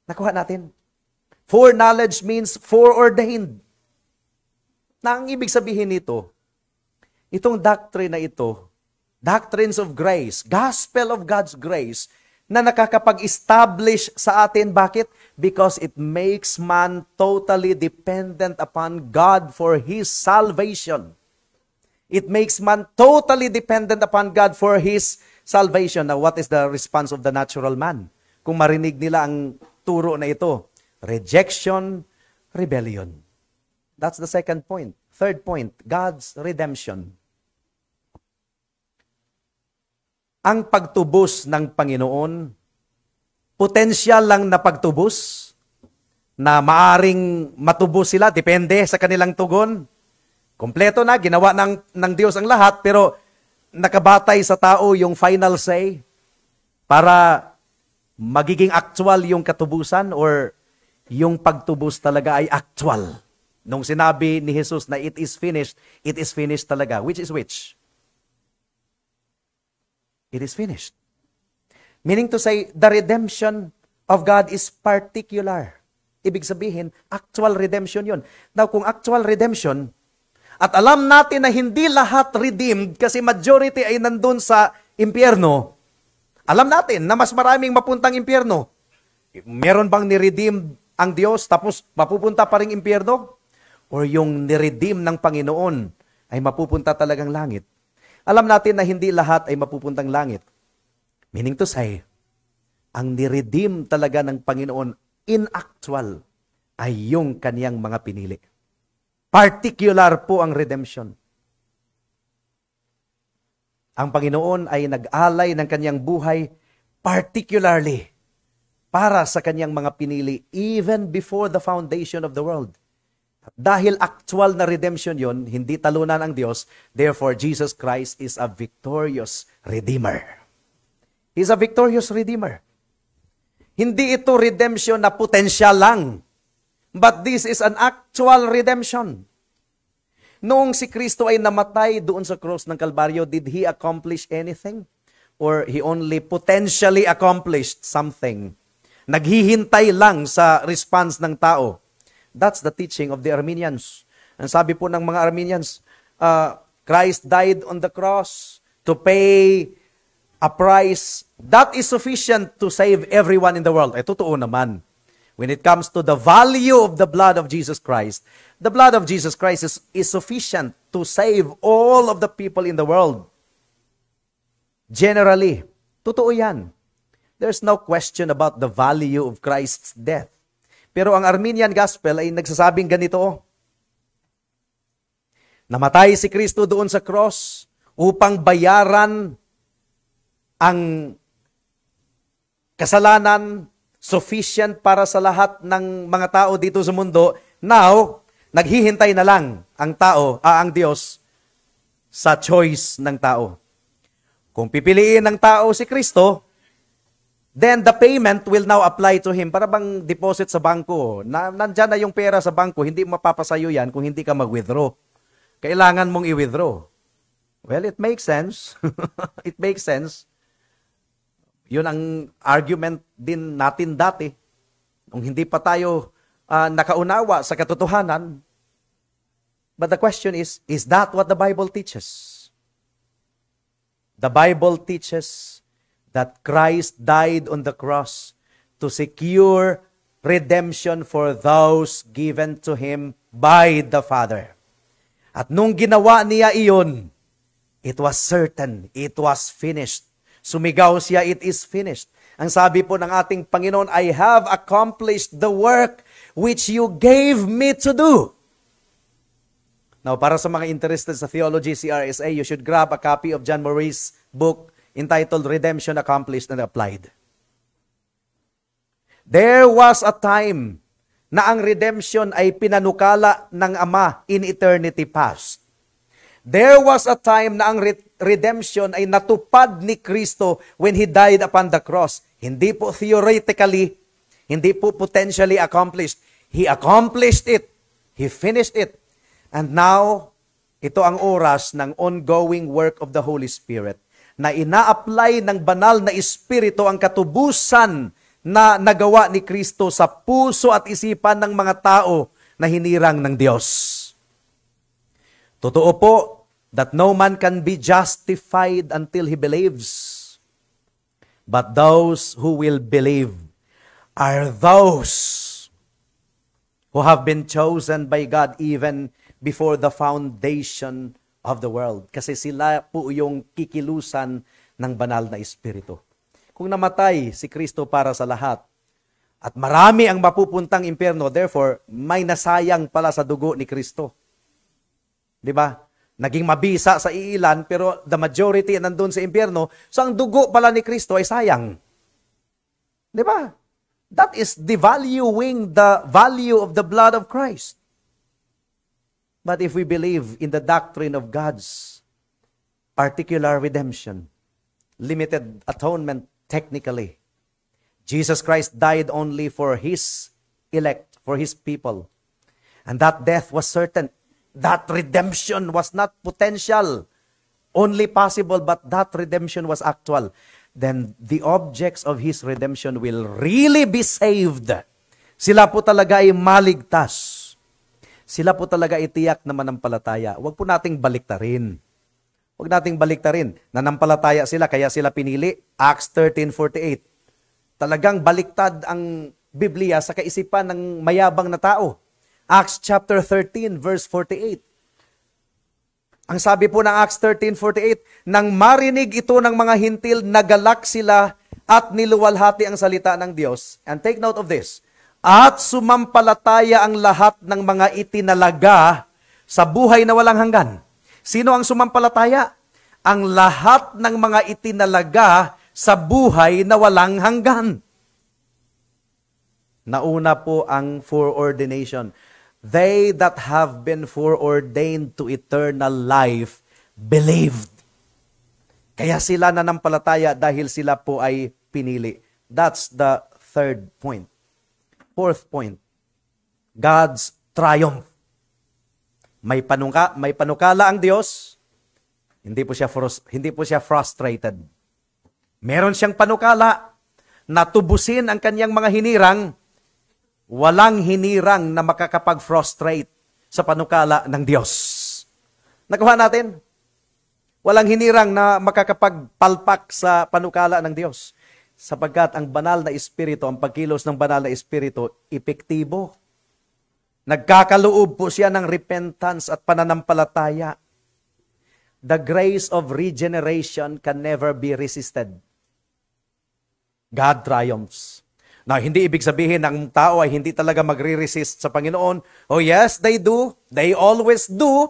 Nakuha natin? Foreknowledge means foreordained. Na ang ibig sabihin nito, itong doctrine na ito, doctrines of grace, gospel of God's grace, na nakakapag-establish sa atin. Bakit? Because it makes man totally dependent upon God for his salvation. It makes man totally dependent upon God for his salvation. Now, what is the response of the natural man? Kung marinig nila ang turo na ito, rejection, rebellion. That's the second point. Third point, God's redemption. Ang pagtubos ng Panginoon, potensyal lang na pagtubos, na maaring matubos sila, depende sa kanilang tugon. Kompleto na, ginawa ng Diyos ang lahat, pero nakabatay sa tao yung final say para magiging actual yung katubusan or yung pagtubos talaga ay actual. Nung sinabi ni Jesus na it is finished talaga. Which is which? It is finished. Meaning to say, the redemption of God is particular. Ibig sabihin, actual redemption yon. Now, kung actual redemption, at alam natin na hindi lahat redeemed kasi majority ay nandun sa impyerno, alam natin na mas maraming mapuntang impyerno. Meron bang ni-redeem ang Diyos tapos mapupunta pa rin impyerno? Or yung ni-redeem ng Panginoon ay mapupunta talagang langit? Alam natin na hindi lahat ay mapupuntang langit. Meaning to say, ang ni-redeem talaga ng Panginoon in actual ay yung kaniyang mga pinili. Particular po ang redemption. Ang Panginoon ay nag-alay ng kaniyang buhay particularly para sa kaniyang mga pinili even before the foundation of the world. At dahil actual na redemption yon, hindi talunan ang Diyos, therefore Jesus Christ is a victorious Redeemer. He's a victorious Redeemer. Hindi ito redemption na potensyal lang. But this is an actual redemption. Noong si Kristo ay namatay doon sa cross ng Kalbaryo, did He accomplish anything? Or He only potentially accomplished something? Naghihintay lang sa response ng tao. That's the teaching of the Arminians. Ang sabi po ng mga Arminians, Christ died on the cross to pay a price that is sufficient to save everyone in the world. Totoo naman. When it comes to the value of the blood of Jesus Christ, the blood of Jesus Christ is sufficient to save all of the people in the world. Generally, totoo yan. There's no question about the value of Christ's death. Pero ang Arminian Gospel ay nagsasabing ganito, namatay si Kristo doon sa cross upang bayaran ang kasalanan sufficient para sa lahat ng mga tao dito sa mundo. Now, naghihintay na lang ang Diyos sa choice ng tao. Kung pipiliin ng tao si Kristo, then the payment will now apply to him. Para bang deposit sa bangko. Nandyan na yung pera sa bangko, hindi mapapasayo yan kung hindi ka mag-withdraw. Kailangan mong i-withdraw. Well, it makes sense. It makes sense. Yun ang argument din natin dati. Nung hindi pa tayo nakaunawa sa katotohanan. But the question is that what the Bible teaches? The Bible teaches that Christ died on the cross to secure redemption for those given to Him by the Father. At nung ginawa niya iyon, it was certain, it was finished. Sumigaw siya, it is finished. Ang sabi po ng ating Panginoon, I have accomplished the work which you gave me to do. Now, para sa mga interested sa theology, CRSA, you should grab a copy of John Murray's book entitled Redemption Accomplished and Applied. There was a time na ang redemption ay pinanukala ng Ama in eternity past. There was a time na ang redemption ay natupad ni Kristo when He died upon the cross. Hindi po theoretically, hindi po potentially accomplished. He accomplished it. He finished it. And now, ito ang oras ng ongoing work of the Holy Spirit na ina-apply ng banal na Espiritu ang katubusan na nagawa ni Kristo sa puso at isipan ng mga tao na hinirang ng Diyos. Totoo po that no man can be justified until he believes. But those who will believe are those who have been chosen by God even before the foundation of the world. Kasi sila po yung kikilusan ng banal na Espiritu. Kung namatay si Kristo para sa lahat, at marami ang mapupuntang impyerno, therefore, may nasayang pala sa dugo ni Kristo. Di ba? Naging mabisa sa iilan, pero the majority nandun sa impyerno, so ang dugo pala ni Kristo ay sayang. Di ba? That is devaluing the value of the blood of Christ. But if we believe in the doctrine of God's particular redemption, limited atonement technically, Jesus Christ died only for His elect, for His people. And that death was certain. That redemption was not potential, only possible, but that redemption was actual. Then the objects of His redemption will really be saved Sila po talaga ay maligtas. Sila po talaga itiyak na manampalataya. Huwag po nating baliktarin. Huwag nating baliktarin. Nanampalataya sila, kaya sila pinili. Acts 13:48. Talagang baliktad ang Biblia sa kaisipan ng mayabang na tao. Acts chapter 13, verse 48. Ang sabi po ng Acts 13:48, nang marinig ito ng mga hintil, nagalak sila at niluwalhati ang salita ng Diyos. And take note of this. At sumampalataya ang lahat ng mga itinalaga sa buhay na walang hanggan. Sino ang sumampalataya? Ang lahat ng mga itinalaga sa buhay na walang hanggan. Nauna po ang foreordination. They that have been foreordained to eternal life believed. Kaya sila nanampalataya dahil sila po ay pinili. That's the third point. Fourth point, God's triumph. May panukala ang Diyos, hindi po siya frustrated. Meron siyang panukala na tubusin ang kanyang mga hinirang, walang hinirang na makakapag-frustrate sa panukala ng Diyos. Nakuha natin? Walang hinirang na makakapagpalpak sa panukala ng Diyos. Sapagkat ang banal na espiritu, ang pagkilos ng banal na espiritu, epektibo. Nagkakaloob po siya ng repentance at pananampalataya. The grace of regeneration can never be resisted. God triumphs. Now, hindi ibig sabihin ng tao ay hindi talaga magre-resist sa Panginoon. Oh yes, they do. They always do.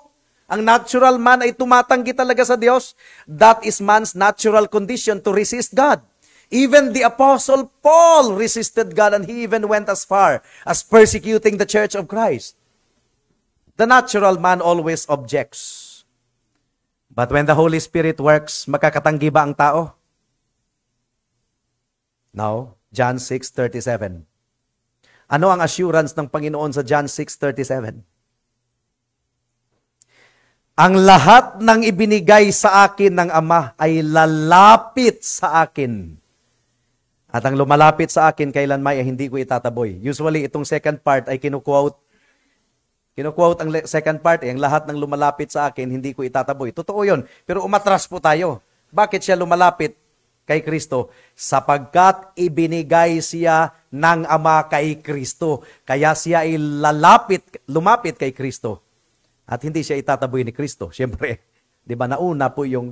Ang natural man ay tumatanggi talaga sa Diyos. That is man's natural condition to resist God. Even the Apostle Paul resisted God and he even went as far as persecuting the Church of Christ. The natural man always objects. But when the Holy Spirit works, makakatanggi ba ang tao? Now, John 6:37. Ano ang assurance ng Panginoon sa John 6:37? Ang lahat ng ibinigay sa akin ng Ama ay lalapit sa akin. At ang lumalapit sa akin kailanman ay hindi ko itataboy. Usually, itong second part ay kinuquote ang second part, ang lahat ng lumalapit sa akin, hindi ko itataboy. Totoo yun. Pero umatras po tayo. Bakit siya lumalapit kay Kristo? Sapagkat ibinigay siya ng Ama kay Kristo. Kaya siya ay lumapit kay Kristo. At hindi siya itataboy ni Kristo. Siyempre, di ba, nauna po yung,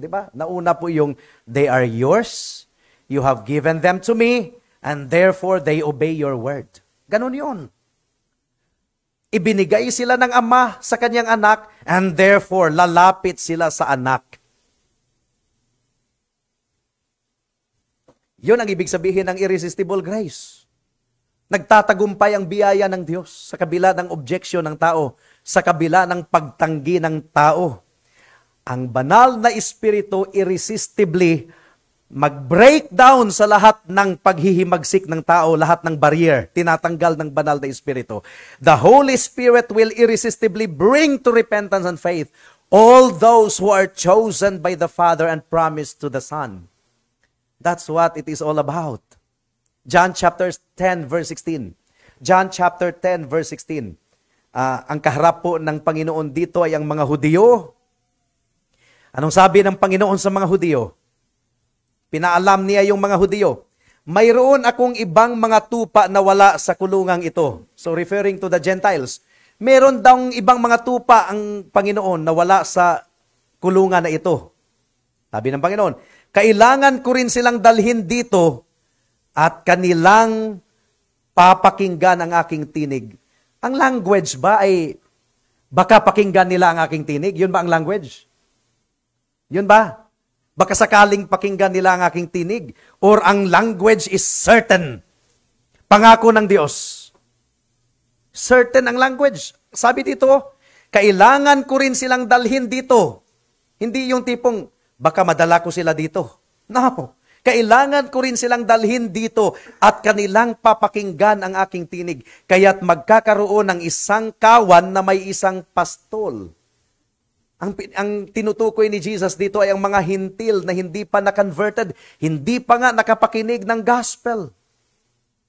they are yours. You have given them to me, and therefore they obey your word. Ganon yun. Ibinigay sila ng Ama sa kanyang anak, and therefore lalapit sila sa anak. Yun ang ibig sabihin ng irresistible grace. Nagtatagumpay ang biyaya ng Diyos sa kabila ng objection ng tao, sa kabila ng pagtanggi ng tao. Ang banal na espiritu irresistibly mag-break down sa lahat ng paghihimagsik ng tao, lahat ng barrier, tinatanggal ng banal na espiritu. The Holy Spirit will irresistibly bring to repentance and faith all those who are chosen by the Father and promised to the Son. That's what it is all about. John chapter 10 verse 16. John chapter 10 verse 16. Ang kaharap po ng Panginoon dito ay ang mga Hudyo. Anong sabi ng Panginoon sa mga Hudyo? Pinaalam niya yung mga Hudyo, mayroon akong ibang mga tupa na wala sa kulungang ito. So referring to the Gentiles, meron daw ibang mga tupa ang Panginoon na wala sa kulungan na ito. Sabi ng Panginoon, kailangan ko rin silang dalhin dito at kanilang papakinggan ang aking tinig. Ang language ba ay baka pakinggan nila ang aking tinig? Yun ba ang language? Yun ba? Baka sakaling pakinggan nila ang aking tinig, or ang language is certain. Pangako ng Diyos. Certain ang language. Sabi dito, kailangan ko rin silang dalhin dito. Hindi yung tipong, baka madala ko sila dito. No. Kailangan ko rin silang dalhin dito at kanilang papakinggan ang aking tinig. Kaya't magkakaroon ng isang kawan na may isang pastol. Ang tinutukoy ni Jesus dito ay ang mga hintil na hindi pa na-converted, hindi pa nga nakapakinig ng gospel.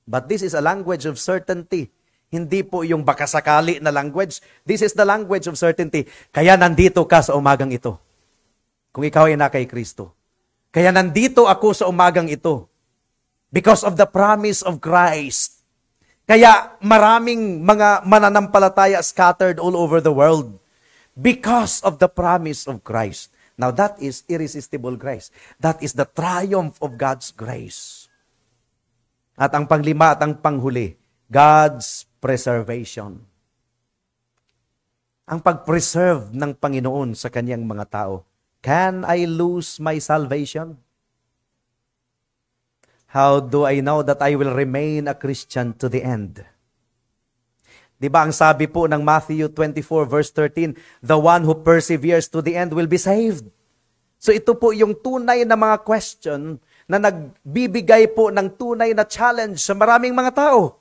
But this is a language of certainty. Hindi po yung baka sakali na language. This is the language of certainty. Kaya nandito ka sa umagang ito. Kung ikaw ay na kay Kristo. Kaya nandito ako sa umagang ito. Because of the promise of Christ. Kaya maraming mga mananampalataya scattered all over the world. Because of the promise of Christ. Now that is irresistible grace. That is the triumph of God's grace. At ang panglima at ang panghuli, God's preservation. Ang pag-preserve ng Panginoon sa kanyang mga tao. Can I lose my salvation? How do I know that I will remain a Christian to the end? Diba ang sabi po ng Matthew 24 verse 13, the one who perseveres to the end will be saved. So ito po yung tunay na mga question na nagbibigay po ng tunay na challenge sa maraming mga tao.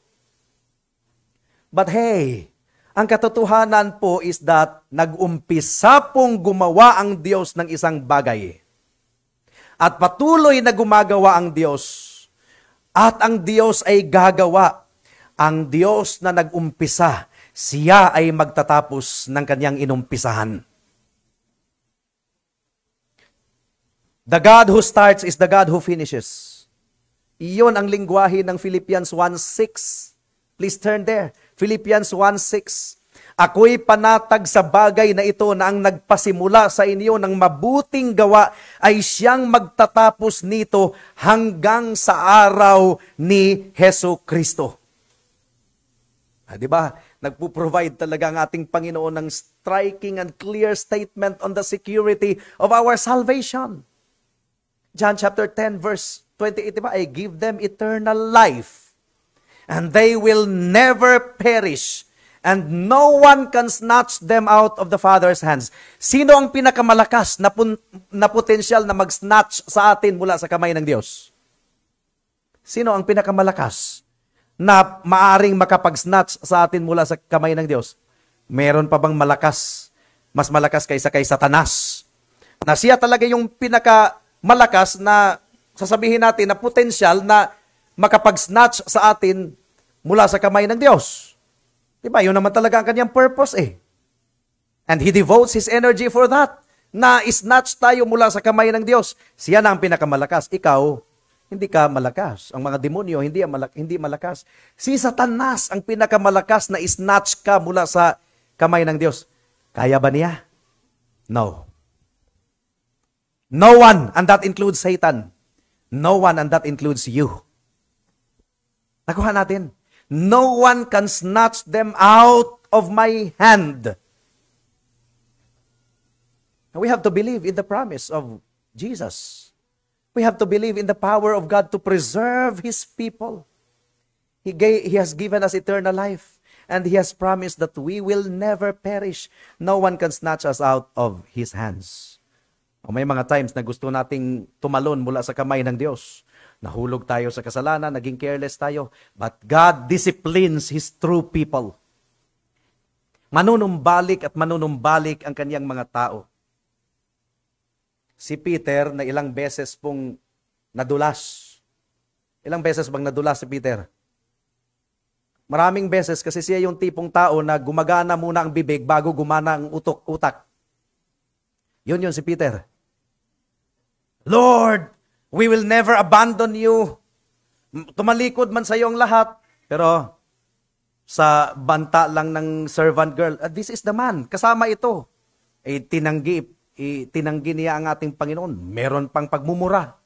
But hey, ang katotohanan po is that nag-umpisa pong gumawa ang Diyos ng isang bagay. At patuloy na gumagawa ang Diyos. At ang Diyos ay gagawa. Ang Diyos na nag-umpisa, siya ay magtatapos ng kanyang inumpisahan. The God who starts is the God who finishes. Iyon ang lingwahe ng Philippians 1:6. Please turn there. Philippians 1:6. Ako'y panatag sa bagay na ito na ang nagpasimula sa inyo ng mabuting gawa ay siyang magtatapos nito hanggang sa araw ni Hesu Kristo. Di ba? Nagpo-provide talaga ang ating Panginoon ng striking and clear statement on the security of our salvation. John chapter 10 verse 28, diba? I give them eternal life, and they will never perish, and no one can snatch them out of the Father's hands. Sino ang pinakamalakas na potensyal na mag-snatch sa atin mula sa kamay ng Diyos? Sino ang pinakamalakas na maaring makapag-snatch sa atin mula sa kamay ng Diyos? Meron pa bang malakas, mas malakas kaysa kay Satanas? Na siya talaga yung pinakamalakas na sasabihin natin na potensyal na makapag-snatch sa atin mula sa kamay ng Diyos. Diba? Yun naman talaga ang kanyang purpose eh. And He devotes His energy for that. Na snatch tayo mula sa kamay ng Diyos. Siya na ang pinakamalakas. Ikaw, hindi ka malakas. Ang mga demonyo, hindi malakas. Si Satanas ang pinakamalakas na snatch ka mula sa kamay ng Diyos. Kaya ba niya? No. No one, and that includes Satan. No one, and that includes you. Nakuha natin. No one can snatch them out of my hand. We have to believe in the promise of Jesus. We have to believe in the power of God to preserve His people. He has given us eternal life, and He has promised that we will never perish. No one can snatch us out of His hands. May mga times na gusto nating tumalon mula sa kamay ng Diyos. Nahulog tayo sa kasalanan, naging careless tayo. But God disciplines His true people. Manunumbalik at manunumbalik ang kanyang mga tao. Si Peter na ilang beses pong nadulas. Ilang beses bang nadulas si Peter? Maraming beses kasi siya yung tipong tao na gumagana muna ang bibig bago gumana ang utak. Yun si Peter. Lord, we will never abandon you. Tumalikod man sa iyo ang lahat. Pero sa banta lang ng servant girl, this is the man. Kasama ito. Tinanggi niya ang ating Panginoon. Meron pang pagmumura.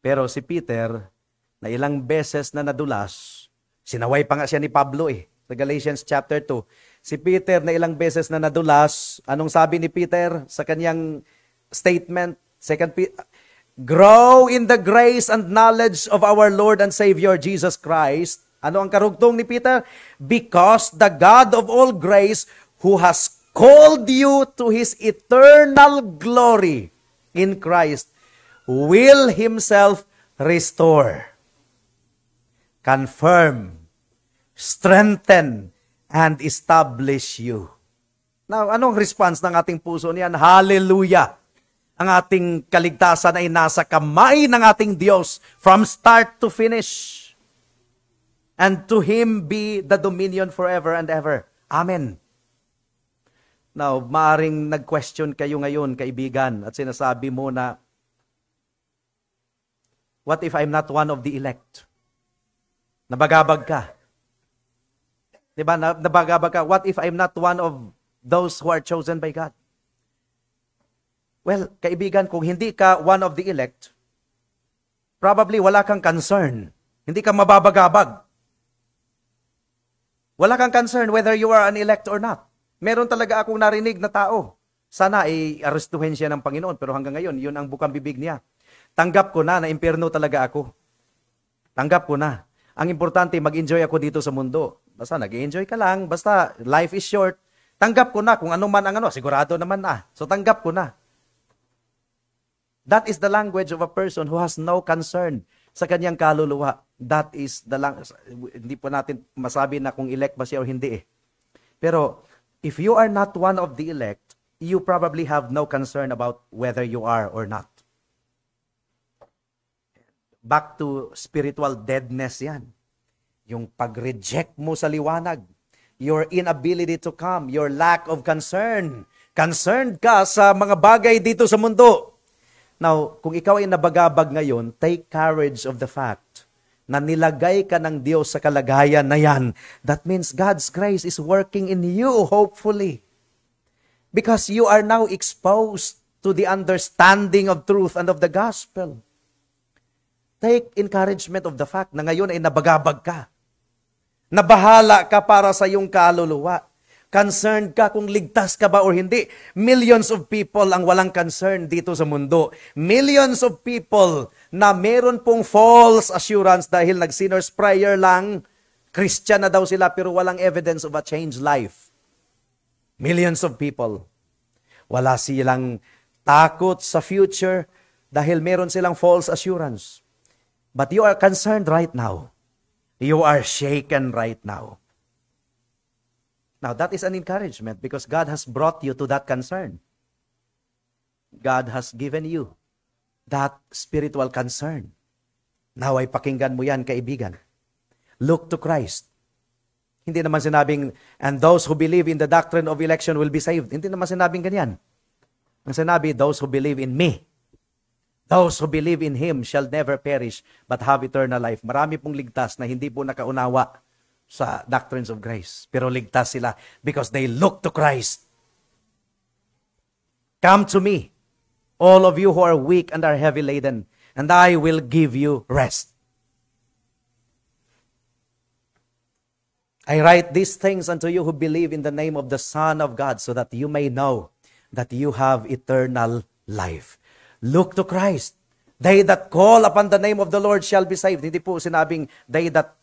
Pero si Peter, na ilang beses na nadulas, sinaway pa nga siya ni Pablo sa Galatians chapter 2. Si Peter na ilang beses na nadulas, anong sabi ni Peter sa kanyang statement? Grow in the grace and knowledge of our Lord and Savior Jesus Christ. Ano ang karugtong ni Peter? Because the God of all grace, who has called you to His eternal glory in Christ, will Himself restore, confirm, strengthen, and establish you. Now, anong response ng ating puso niyan? Hallelujah! Ang ating kaligtasan ay nasa kamay ng ating Diyos from start to finish. And to Him be the dominion forever and ever. Amen. Now, maaring nag-question kayo ngayon, kaibigan, at sinasabi mo na, what if I'm not one of the elect? Nabagabag ka. Diba? Nabagabag ka. What if I'm not one of those who are chosen by God? Well, kaibigan, kung hindi ka one of the elect, probably wala kang concern. Hindi ka mababagabag. Wala kang concern whether you are an elect or not. Meron talaga akong narinig na tao. Sana ay arestuhin siya ng Panginoon, pero hanggang ngayon, yun ang bukang bibig niya. Tanggap ko na impyerno talaga ako. Tanggap ko na. Ang importante, mag-enjoy ako dito sa mundo. Basta nag-enjoy ka lang, basta life is short. Tanggap ko na kung ano man ang sigurado naman na. So tanggap ko na. That is the language of a person who has no concern sa kanyang kaluluwa. That is the language. Hindi po natin masabi na kung elect ba siya o hindi eh. Pero if you are not one of the elect, you probably have no concern about whether you are or not. Back to spiritual deadness yan. Yung pag-reject mo sa liwanag. Your inability to come. Your lack of concern. Concerned ka sa mga bagay dito sa mundo. Now, kung ikaw ay nabagabag ngayon, take courage of the fact na nilagay ka ng Diyos sa kalagayan na yan. That means God's grace is working in you, hopefully. Because you are now exposed to the understanding of truth and of the gospel. Take encouragement of the fact na ngayon ay nabagabag ka. Nabahala ka para sa iyong kaluluwa. Concerned ka kung ligtas ka ba or hindi. Millions of people ang walang concern dito sa mundo. Millions of people na meron pong false assurance dahil nag-sinner's prayer lang, Christian na daw sila pero walang evidence of a changed life. Millions of people. Wala silang takot sa future dahil meron silang false assurance. But you are concerned right now. You are shaken right now. Now, that is an encouragement because God has brought you to that concern. God has given you that spiritual concern. Now ay pakinggan mo yan, kaibigan. Look to Christ. Hindi naman sinabing, and those who believe in the doctrine of election will be saved. Hindi naman sinabing ganyan. Ang sinabi, those who believe in me. Those who believe in Him shall never perish but have eternal life. Marami pong ligtas na hindi po nakaunawa sa doctrines of grace. Pero ligtas sila because they look to Christ. Come to me, all of you who are weak and are heavy laden, and I will give you rest. I write these things unto you who believe in the name of the Son of God, so that you may know that you have eternal life. Look to Christ. They that call upon the name of the Lord shall be saved. Hindi po sinabing they that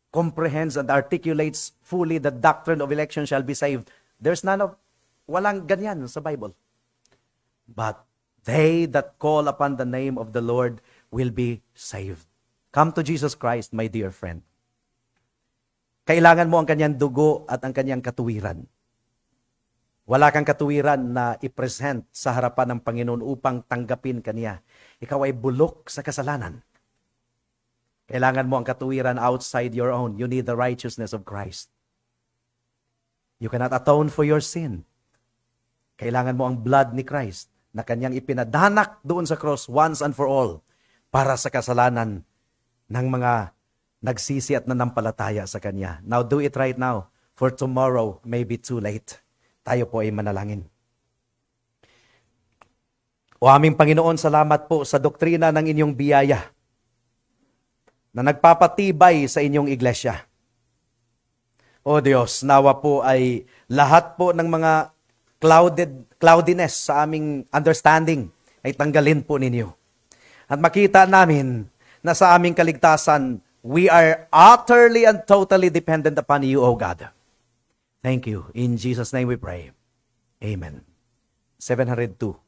comprehends and articulates fully the doctrine of election shall be saved. There's walang ganyan sa Bible. But they that call upon the name of the Lord will be saved. Come to Jesus Christ, my dear friend. Kailangan mo ang kanyang dugo at ang kanyang katuwiran. Wala kang katuwiran na i-present sa harapan ng Panginoon upang tanggapin kaniya. Ikaw ay bulok sa kasalanan. Kailangan mo ang katuwiran outside your own. You need the righteousness of Christ. You cannot atone for your sin. Kailangan mo ang blood ni Christ na kanyang ipinadanak doon sa cross once and for all para sa kasalanan ng mga nagsisi at nanampalataya sa kanya. Now do it right now, for tomorrow may be too late. Tayo po ay manalangin. O aming Panginoon, salamat po sa doktrina ng inyong biyaya na nagpapatibay sa inyong iglesia. O Diyos, nawa po ay lahat po ng mga cloudiness sa aming understanding ay tanggalin po ninyo. At makita namin na sa aming kaligtasan, we are utterly and totally dependent upon you, O God. Thank you. In Jesus' name we pray. Amen. 702.